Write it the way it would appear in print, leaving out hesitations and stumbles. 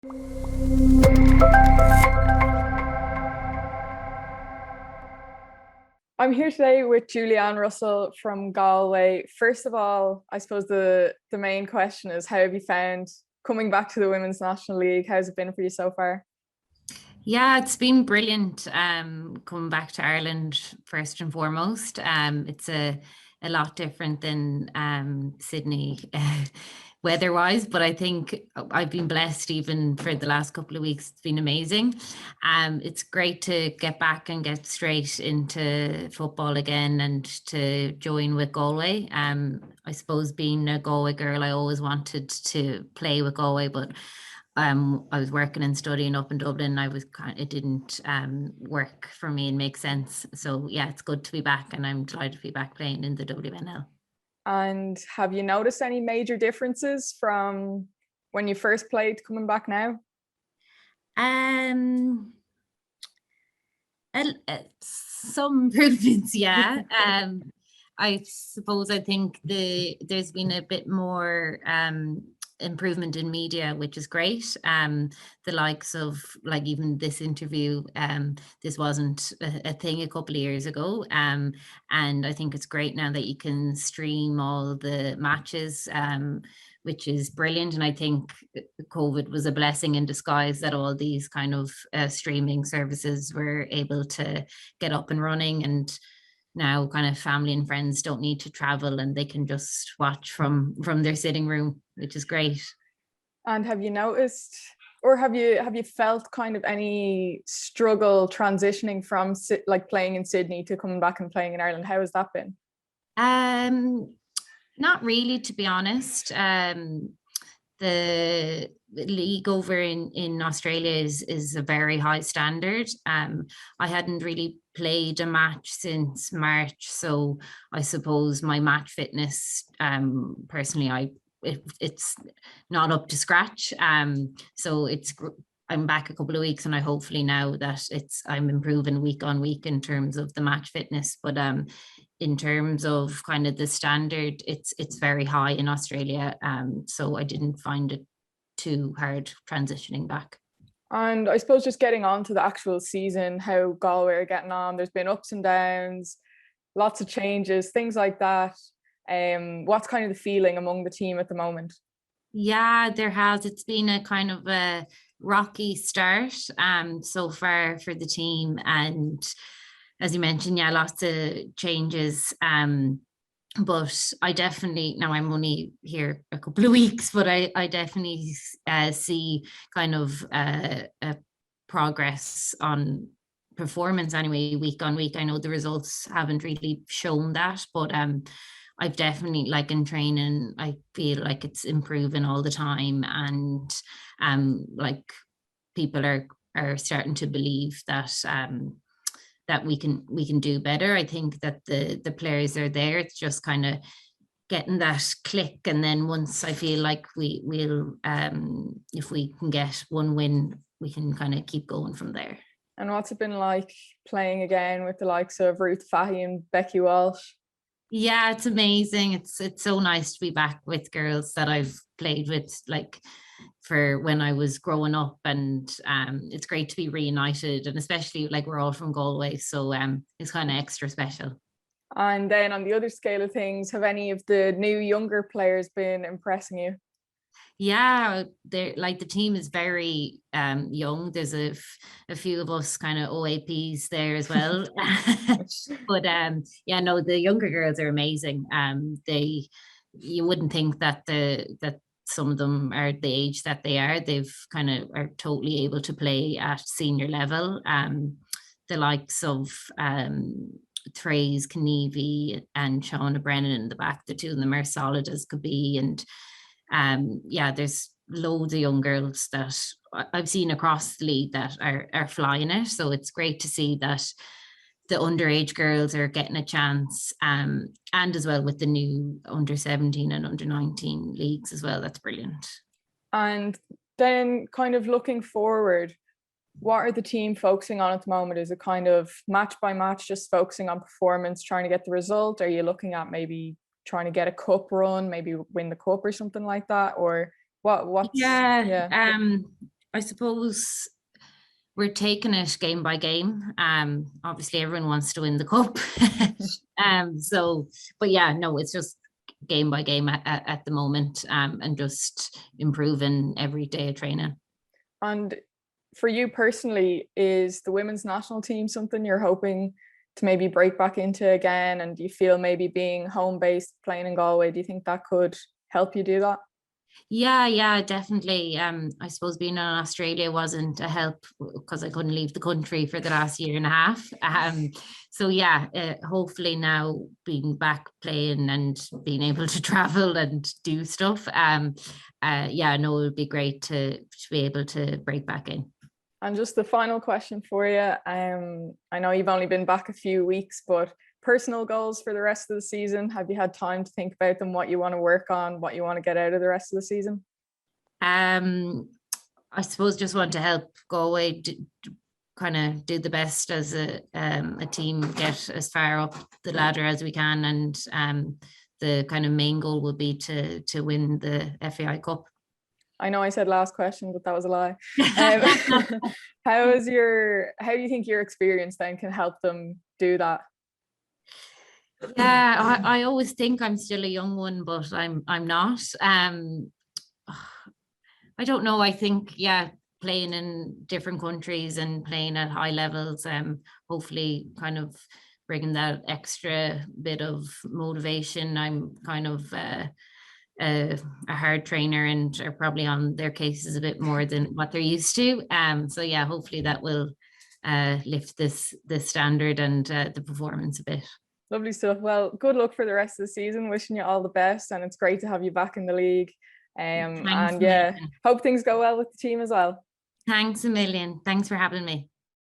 I'm here today with Julianne Russell from Galway. First of all, I suppose the main question is, how have you found coming back to the Women's National League? How's it been for you so far? Yeah, it's been brilliant coming back to Ireland first and foremost. It's a lot different than Sydney weather-wise, but I think I've been blessed even for the last couple of weeks. It's been amazing. It's great to get back and get straight into football again and to join with Galway. I suppose being a Galway girl, I always wanted to play with Galway, but I was working and studying up in Dublin. It didn't work for me and make sense. So yeah, it's good to be back, and I'm delighted to be back playing in the WNL. And have you noticed any major differences from when you first played coming back now? Some improvements, yeah. I suppose I think there's been a bit more improvement in media, which is great. The likes of, like, even this interview, this wasn't a thing a couple of years ago, and I think it's great now that you can stream all the matches, which is brilliant. And I think COVID was a blessing in disguise that all these kind of streaming services were able to get up and running, and now kind of family and friends don't need to travel and they can just watch from their sitting room, which is great. And have you noticed, or have you felt kind of any struggle transitioning from like playing in Sydney to coming back and playing in Ireland? How has that been? Not really, to be honest. The league over in Australia is a very high standard. I hadn't really played a match since March, so I suppose my match fitness, personally, it's not up to scratch. So I'm back a couple of weeks, and I hopefully now that I'm improving week on week in terms of the match fitness. But in terms of kind of the standard, it's very high in Australia. So I didn't find it too hard transitioning back. And I suppose just getting on to the actual season, how Galway are getting on. There's been ups and downs, lots of changes, things like that. What's kind of the feeling among the team at the moment? Yeah, there has. It's been a kind of a rocky start so far for the team, and as you mentioned, yeah, lots of changes. But I definitely, now I'm only here a couple of weeks, but I definitely see kind of a progress on performance anyway, week on week. I know the results haven't really shown that, but I've definitely, like, in training, I feel like it's improving all the time, and like, people are starting to believe that that we can do better. I think that the players are there. It's just kind of getting that click, and then once I feel like we'll if we can get one win, we can kind of keep going from there. And what's it been like playing again with the likes of Ruth Fahey and Becky Walsh? Yeah, it's amazing. It's so nice to be back with girls that I've played with, like, for when I was growing up, and it's great to be reunited, and especially, like, we're all from Galway, so it's kind of extra special. And then on the other scale of things, have any of the new younger players been impressing you? Yeah, they're, like, the team is very young. There's a few of us kind of OAPs there as well. But yeah, no, the younger girls are amazing. You wouldn't think that that some of them are the age that they are. They've kind of are totally able to play at senior level. The likes of Thrace, Knievy and Shauna Brennan in the back, the two of them are solid as could be. And yeah, there's loads of young girls that I've seen across the league that are flying it. So it's great to see that the underage girls are getting a chance, and as well with the new under 17 and under 19 leagues as well. That's brilliant. And then, kind of looking forward, what are the team focusing on at the moment? Is it kind of match by match, just focusing on performance, trying to get the result? Are you looking at maybe trying to get a cup run, maybe win the cup or something like that? Or what's yeah. I suppose we're taking it game by game. Obviously everyone wants to win the cup. But yeah, no, it's just game by game at the moment, and just improving every day of training. And for you personally, is the women's national team something you're hoping to maybe break back into again? And do you feel maybe being home based, playing in Galway, do you think that could help you do that? Yeah, definitely. I suppose being in Australia wasn't a help because I couldn't leave the country for the last year and a half. So yeah, hopefully now being back playing and being able to travel and do stuff. Yeah, no, it would be great to be able to break back in. And just the final question for you. I know you've only been back a few weeks, but personal goals for the rest of the season, have you had time to think about them, what you want to work on, what you want to get out of the rest of the season? I suppose just want to help Galway kind of do the best as a team, get as far up the ladder as we can, and the kind of main goal will be to win the FAI Cup. I know I said last question, but that was a lie. How do you think your experience then can help them do that? Yeah, I always think I'm still a young one, but I'm not. I don't know. I think, yeah, playing in different countries and playing at high levels, hopefully kind of bringing that extra bit of motivation. I'm kind of a hard trainer and are probably on their cases a bit more than what they're used to. So yeah, hopefully that will lift the standard and the performance a bit. Lovely stuff. Well, good luck for the rest of the season. Wishing you all the best, and it's great to have you back in the league. And yeah, hope things go well with the team as well. Thanks a million. Thanks for having me.